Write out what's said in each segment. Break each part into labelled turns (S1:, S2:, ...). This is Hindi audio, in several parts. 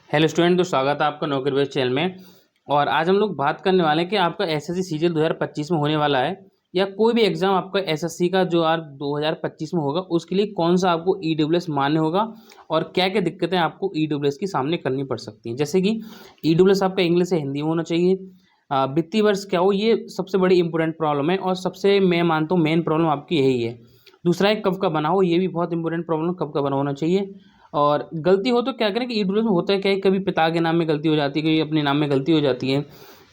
S1: हेलो स्टूडेंट, तो स्वागत है आपका नौकरी बेस चैनल में। और आज हम लोग बात करने वाले हैं कि आपका एसएससी सीजीएल 2025 में होने वाला है या कोई भी एग्जाम आपका एसएससी का जो आज 2025 में होगा उसके लिए कौन सा आपको ईडब्ल्यूएस मान्य होगा और क्या क्या दिक्कतें आपको ईडब्ल्यूएस की सामने करनी पड़ सकती हैं। जैसे कि ईडब्ल्यूएस आपका इंग्लिश से हिंदी में होना चाहिए, वित्तीय वर्ष क्या हो, ये सबसे बड़ी इंपॉर्टेंट प्रॉब्लम है और सबसे मैं मानता हूँ मेन प्रॉब्लम आपकी यही है। दूसरा है कब का बना हो, ये भी बहुत इंपॉर्टेंट प्रॉब्लम, कब का बना होना चाहिए। और गलती हो तो क्या करें कि ईडब्ल्यूएस में होता है क्या है, कभी पिता के नाम में गलती हो जाती है, कभी अपने नाम में गलती हो जाती है,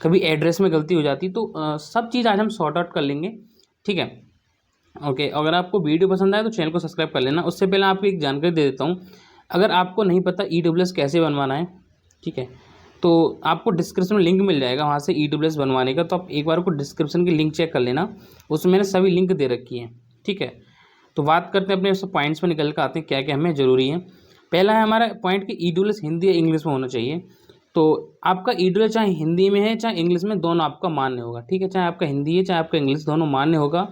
S1: कभी एड्रेस में गलती हो जाती है। तो सब चीज़ आज हम सॉर्ट आउट कर लेंगे, ठीक है। ओके, अगर आपको वीडियो पसंद आए तो चैनल को सब्सक्राइब कर लेना। उससे पहले आपको एक जानकारी दे देता हूँ, अगर आपको नहीं पता ईडब्ल्यूएस कैसे बनवाना है, ठीक है, तो आपको डिस्क्रिप्शन में लिंक मिल जाएगा वहाँ से ईडब्ल्यूएस बनवाने का। तो आप एक बार को डिस्क्रिप्शन की लिंक चेक कर लेना, उसमें मैंने सभी लिंक दे रखी हैं, ठीक है। तो बात करते हैं अपने सब पॉइंट्स में निकल कर आते हैं क्या क्या हमें ज़रूरी है। पहला है हमारा पॉइंट कि ईडब्ल्यूएस हिंदी या इंग्लिश में होना चाहिए। तो आपका ईडब्ल्यूएस चाहे हिंदी में है चाहे इंग्लिश में, दोनों आपका मान्य होगा, ठीक है। चाहे आपका हिंदी है चाहे आपका इंग्लिश, दोनों मान्य होगा,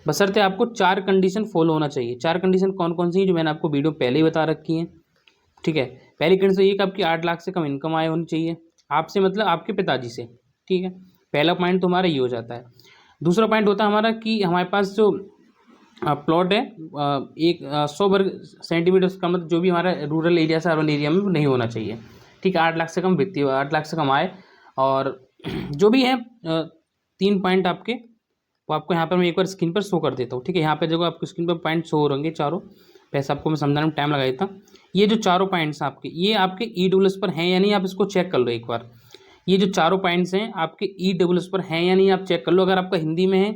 S1: बशर्ते आपको 4 कंडीशन फॉलो होना चाहिए। 4 कंडीशन कौन कौन सी हैं जो मैंने आपको वीडियो पहले ही बता रखी हैं, ठीक है। पहली कंडीशन ये कि आपकी 8 लाख से कम इनकम आय होनी चाहिए, आपसे मतलब आपके पिताजी से, ठीक है। पहला पॉइंट तो हमारा ये हो जाता है। दूसरा पॉइंट होता है हमारा कि हमारे पास जो प्लॉट है एक 100 वर्ग सेंटीमीटर का, मतलब जो भी हमारा रूरल एरिया से अर्बन एरिया में नहीं होना चाहिए, ठीक है। 8 लाख से कम वित्तीय, 8 लाख से कम आए। और जो भी है 3 पॉइंट आपके, वो आपको यहाँ पर मैं एक बार स्क्रीन पर शो कर देता हूँ, ठीक है। यहाँ पे देखो आपको स्क्रीन पर पॉइंट शो हो रहेंगे चारों, वैसे आपको मैं समझाने में टाइम लगा देता। ये जो चारों पॉइंट्स आपके, ये आपके ईडब्ल्यूएस पर हैं या नहीं, आप इसको चेक कर लो एक बार। ये जो चारों पॉइंट्स हैं आपके ईडब्ल्यूएस पर हैं या नहीं, आप चेक कर लो। अगर आपका हिंदी में है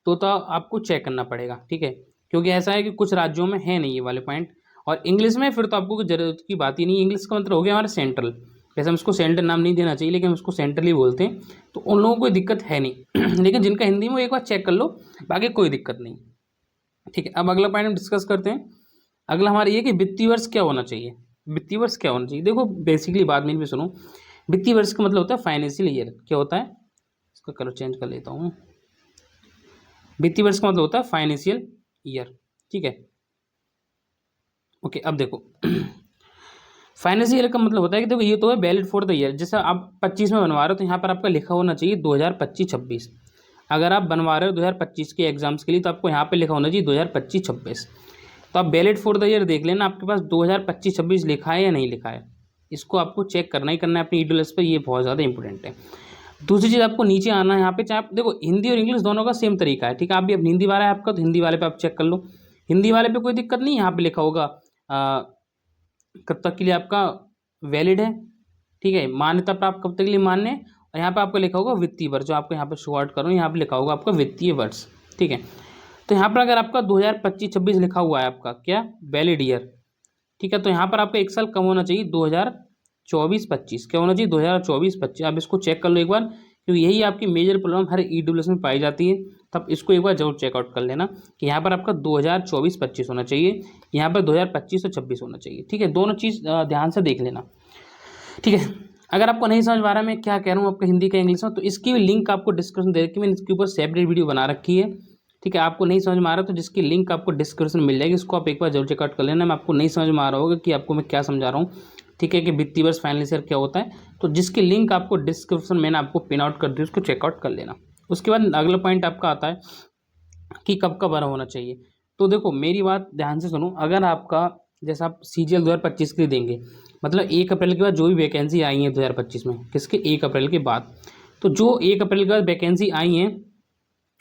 S1: तो आपको चेक करना पड़ेगा, ठीक है, क्योंकि ऐसा है कि कुछ राज्यों में है नहीं ये वाले पॉइंट। और इंग्लिश में फिर तो आपको कोई ज़रूरत की बात ही नहीं। इंग्लिश का मतलब हो गया हमारा सेंट्रल, वैसे हम इसको सेंट्रल नाम नहीं देना चाहिए लेकिन हम इसको सेंट्रल ही बोलते हैं, तो उन लोगों को कोई दिक्कत है नहीं लेकिन जिनका हिंदी में वो एक बार चेक कर लो, बाकी कोई दिक्कत नहीं, ठीक है। अब अगला पॉइंट हम डिस्कस करते हैं। अगला हमारा ये कि वित्तीय वर्ष क्या होना चाहिए। वित्तीय वर्ष क्या होना चाहिए, देखो बेसिकली बात मेरी भी सुनो। वित्तीय वर्ष का मतलब होता है फाइनेंशियल ईयर। क्या होता है, इसका कलर चेंज कर लेता हूँ। वित्तीय वर्ष का मतलब होता है फाइनेंशियल ईयर, ठीक है। ओके, अब देखो फाइनेंशियल ईयर का मतलब होता है कि देखो ये तो है वैलिड फॉर द ईयर। जैसे आप 25 में बनवा रहे हो तो यहाँ पर आपका लिखा होना चाहिए 2025-26। अगर आप बनवा रहे हो 2025 के एग्जाम्स के लिए तो आपको यहाँ पे लिखा होना चाहिए 2025-26। तो आप वैलिड फॉर द ईयर देख लेना, आपके पास 2025-26 लिखा है या नहीं लिखा है, इसको आपको चेक करना ही करना है अपनी ईडब्ल्यूएस पर, ये बहुत ज़्यादा इंपॉर्टेंट है। दूसरी चीज़ आपको नीचे आना है यहाँ पे, चाहे आप देखो हिंदी और इंग्लिश दोनों का सेम तरीका है, ठीक है। आप भी अब हिंदी वाला है आपका तो हिंदी वाले पे आप चेक कर लो। हिंदी वाले पे कोई दिक्कत नहीं, यहाँ पे लिखा होगा कब तक के लिए आपका वैलिड है, ठीक है, मान्यता प्राप्त कब तक के लिए मान्य है। और यहाँ पे आपको लिखा होगा वित्तीय वर्ष, जो आपको यहाँ पे शो आउट करो, यहाँ पे लिखा होगा आपका वित्तीय वर्ष, ठीक है। तो यहाँ पर अगर आपका 2025-26 लिखा हुआ है आपका क्या वैलिड ईयर, ठीक है, तो यहाँ पर आपका एक साल कम होना चाहिए 2024-25। क्या होना चाहिए 2024-25। आप इसको चेक कर लो एक बार, क्योंकि यही आपकी मेजर प्रॉब्लम हर ईडब्ल्यूएस में पाई जाती है। तब इसको एक बार जरूर चेकआउट कर लेना कि यहाँ पर आपका 2024-25 होना चाहिए, यहाँ पर 2025 और 26 होना चाहिए, ठीक है। दोनों चीज़ ध्यान से देख लेना, ठीक है। अगर आपको नहीं समझ पा रहा मैं क्या कह रहा हूँ आपका हिंदी का इंग्लिश में, तो इसकी भी लिंक आपको डिस्क्रिप्शन दे रखी है, मैंने इसके ऊपर सेपरेट वीडियो बना रखी है, ठीक है। आपको नहीं समझ में आ रहा तो जिसकी लिंक आपको डिस्क्रिप्शन में मिल जाएगी, इसको आप एक बार जरूर चेकआउट कर लेना। मैं आपको नहीं समझ में आ रहा होगा कि आपको मैं क्या समझा रहा हूँ, ठीक है, कि वित्तीय वर्ष फाइनेंस ईयर क्या होता है, तो जिसकी लिंक आपको डिस्क्रिप्शन मैंने आपको पिन आउट कर दी, उसको चेकआउट कर लेना। उसके बाद अगला पॉइंट आपका आता है कि कब का भरा होना चाहिए। तो देखो मेरी बात ध्यान से सुनो, अगर आपका जैसा आप सीजीएल 2025 के लिए देंगे, मतलब 1 अप्रैल के बाद जो भी वैकेंसी आई है 2025 में, किसके 1 अप्रैल के बाद, तो जो 1 अप्रैल के बाद वैकेंसी आई हैं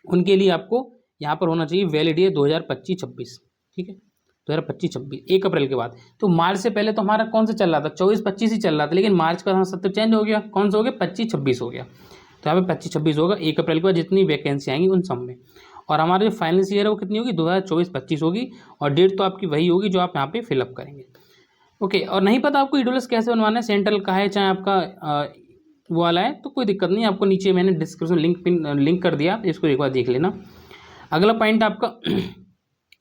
S1: उनके लिए आपको यहाँ पर होना चाहिए वैलिड ईयर 2025-26, ठीक है। 2025-26 1 अप्रैल के बाद। तो मार्च से पहले तो हमारा कौन सा चल रहा था, 24-25 ही चल रहा था, लेकिन मार्च का हमारा सत्तर चेंज हो गया, कौन सा हो गया 25-26 हो गया। तो यहाँ पे 25-26 होगा 1 अप्रैल के बाद जितनी वैकेंसी आएंगी उन सब में। और हमारा जो फाइनेंस ईयर है वो कितनी होगी 2024-25 होगी, और डेट तो आपकी वही होगी जो आप यहाँ पे फिलअप करेंगे। ओके, और नहीं पता आपको ईडब्ल्यूएस कैसे बनवाना है, सेंट्रल का है चाहे आपका वो वाला है, तो कोई दिक्कत नहीं, आपको नीचे मैंने डिस्क्रिप्शन लिंक कर दिया, इसको एक बार देख लेना। अगला पॉइंट आपका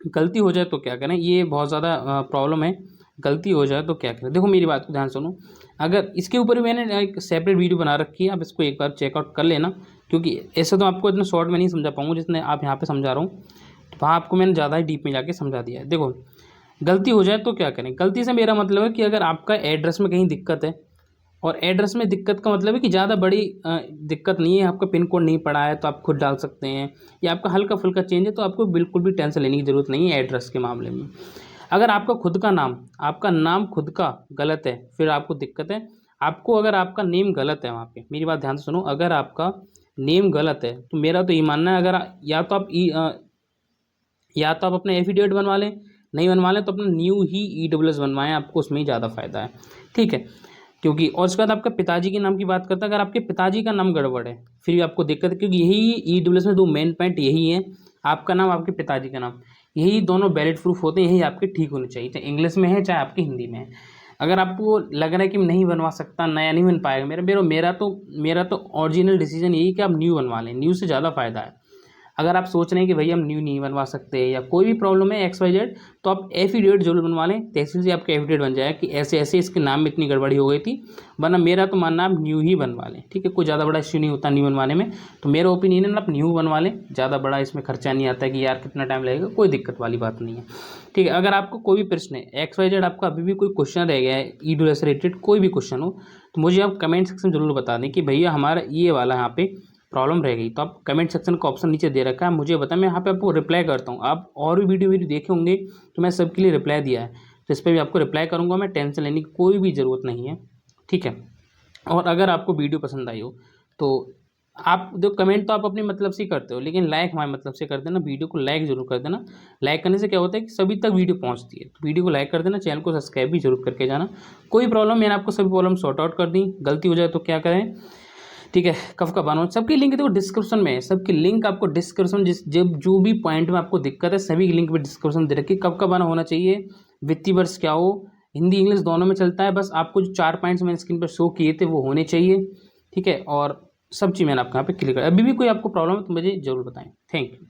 S1: गलती हो जाए तो क्या करें, ये बहुत ज़्यादा प्रॉब्लम है, गलती हो जाए तो क्या करें। देखो मेरी बात को ध्यान सुनो, अगर इसके ऊपर भी मैंने एक सेपरेट वीडियो बना रखी है, आप इसको एक बार चेकआउट कर लेना, क्योंकि ऐसे तो आपको इतना शॉर्ट में नहीं समझा पाऊंगा जितने आप यहाँ पे समझा रहा हूँ, वहाँ आपको मैंने ज़्यादा ही डीप में जाके समझा दिया है। देखो गलती हो जाए तो क्या करें, गलती से मेरा मतलब है कि अगर आपका एड्रेस में कहीं दिक्कत है, और एड्रेस में दिक्कत का मतलब है कि ज़्यादा बड़ी दिक्कत नहीं है, आपका पिन कोड नहीं पड़ा है तो आप खुद डाल सकते हैं, या आपका हल्का फुल्का चेंज है तो आपको बिल्कुल भी टेंशन लेने की ज़रूरत नहीं है एड्रेस के मामले में। अगर आपका खुद का नाम, आपका नाम खुद का गलत है फिर आपको दिक्कत है। आपको अगर आपका नेम गलत है वहाँ पे, मेरी बात ध्यान से सुनो, अगर आपका नेम गलत है तो मेरा तो ये मानना है, अगर या तो आप अपना एफिडेविट बनवा लें, नहीं बनवा लें तो अपना न्यू ही EWS बनवाएं, आपको उसमें ही ज़्यादा फायदा है, ठीक है। क्योंकि और उसके बाद आपका पिताजी के नाम की बात करता है, अगर आपके पिताजी का नाम गड़बड़ है फिर भी आपको दिक्कत है, क्योंकि यही EWS में दो मेन पॉइंट यही है, आपका नाम, आपके पिताजी का नाम, यही दोनों वैलिड प्रूफ होते हैं, यही आपके ठीक होने चाहिए, चाहे इंग्लिश में है चाहे आपकी हिंदी में है। अगर आपको लग रहा है कि नहीं बनवा सकता, नया नहीं बन पाएगा, मेरा तो ओरिजिनल डिसीजन यही कि आप न्यू बनवा लें, न्यू से ज़्यादा फायदा है। अगर आप सोच रहे हैं कि भैया हम न्यू नहीं बनवा सकते या कोई भी प्रॉब्लम है XYZ, तो आप एफिडेविट जरूर बनवा लें, तहसील से आपका एफिडेविट बन जाएगा कि ऐसे ऐसे इसके नाम में इतनी गड़बड़ी हो गई थी, वरना मेरा तो मानना आप न्यू ही बनवा लें, ठीक है। कोई ज़्यादा बड़ा इश्यू नहीं होता न्यू बनवाने में, तो मेरा ओपिनियन है आप न्यू बनवा लें, ज़्यादा बड़ा इसमें खर्चा नहीं आता है कि यार कितना टाइम लगेगा, कोई दिक्कत वाली बात नहीं है, ठीक है। अगर आपको कोई भी प्रश्न है XYZ, आपका अभी भी कोई क्वेश्चन रह गया है EWS से रिलेटेड, कोई भी क्वेश्चन हो तो मुझे आप कमेंट सेक्शन जरूर बता दें कि भैया हमारा ये वाला यहाँ पे प्रॉब्लम रह गई, तो आप कमेंट सेक्शन का ऑप्शन नीचे दे रखा है, मुझे बताएं, मैं यहाँ पे आपको रिप्लाई करता हूँ। आप और भी वीडियो मेरी देखे होंगे तो मैं सबके लिए रिप्लाई दिया है, तो इस पर भी आपको रिप्लाई करूँगा मैं, टेंशन लेने की कोई भी ज़रूरत नहीं है, ठीक है। और अगर आपको वीडियो पसंद आई हो तो आप जो कमेंट तो आप अपने मतलब से ही करते हो, लेकिन लाइक हमारे मतलब से कर देना, वीडियो को लाइक जरूर कर देना। लाइक करने से क्या होता है कि सभी तक वीडियो पहुंचती है, तो वीडियो को लाइक कर देना, चैनल को सब्सक्राइब भी जरूर करके जाना। कोई प्रॉब्लम, मैंने आपको सभी प्रॉब्लम सॉर्ट आउट कर दी, गलती हो जाए तो क्या करें, ठीक है। कब का बनो, सबकी लिंक देखो डिस्क्रिप्शन में है, सबकी लिंक आपको डिस्क्रिप्शन, जब जो भी पॉइंट में आपको दिक्कत है सभी की लिंक भी डिस्क्रिप्शन दे रखी है। कब का बना होना चाहिए, वित्तीय वर्ष क्या हो, हिंदी इंग्लिश दोनों में चलता है, बस आपको जो 4 पॉइंट्स मैंने स्क्रीन पर शो किए थे वो होने चाहिए, ठीक है। और सब चीज़ मैंने आपको यहाँ पे क्लियर कर, अभी भी कोई आपको प्रॉब्लम है तो मुझे जरूर बताएं। Thank you.